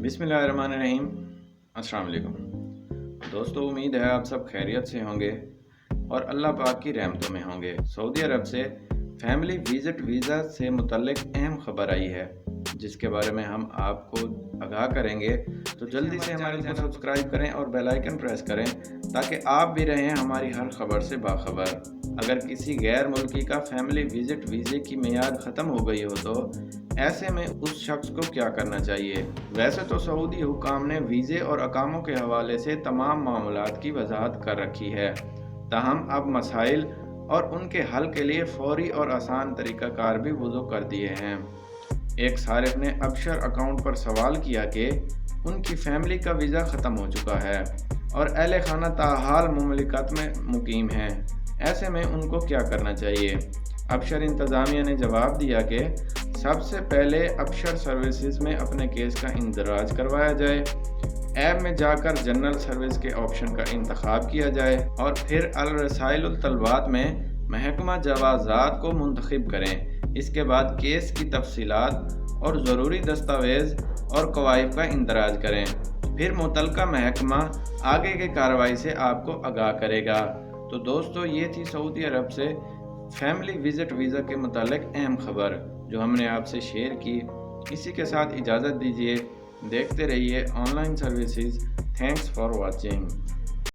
बिस्मिल्लाहिर्रहमानिर्रहीम। अस्सलाम वालेकुम दोस्तों, उम्मीद है आप सब खैरियत से होंगे और अल्लाह पाक की रहमतों में होंगे। सऊदी अरब से फैमिली विजिट वीज़ा से मुतल्लिक अहम खबर आई है, जिसके बारे में हम आपको आगाह करेंगे। तो जल्दी से हमारे चैनल को सब्सक्राइब करें और बेल आइकन प्रेस करें ताकि आप भी रहें हमारी हर खबर से बाखबर। अगर किसी गैर मुल्की का फैमिली विजिट वीज़े की मियाद ख़त्म हो गई हो तो ऐसे में उस शख्स को क्या करना चाहिए। वैसे तो सऊदी हुकाम ने वीज़े और अकामों के हवाले से तमाम मामलात की वजाहत कर रखी है, ताहम अब मसाइल और उनके हल के लिए फौरी और आसान तरीक़ाकार भी वज़ू कर दिए हैं। एक सारिफ ने अबशर अकाउंट पर सवाल किया कि उनकी फैमिली का वीज़ा ख़त्म हो चुका है और अहले खाना ताहाल मुमलिकत में मुकीम हैं, ऐसे में उनको क्या करना चाहिए। अबशर इंतज़ामिया ने जवाब दिया कि सबसे पहले अबशर सर्विसेज में अपने केस का इंदराज करवाया जाए, ऐप में जाकर जनरल सर्विस के ऑप्शन का इंतखाब किया जाए और फिर अल रसाइल तलबात में महकमा जवाज़ात को मुंतखब करें। इसके बाद केस की तफसीलात और ज़रूरी दस्तावेज़ और कवायद का इंदराज करें, फिर मुतलका महकमा आगे की कार्रवाई से आपको आगाह करेगा। तो दोस्तों, ये थी सऊदी अरब से फैमिली विजिट वीज़ा के मुतालिक अहम खबर जो हमने आपसे शेयर की। इसी के साथ इजाज़त दीजिए। देखते रहिए online services. Thanks for watching.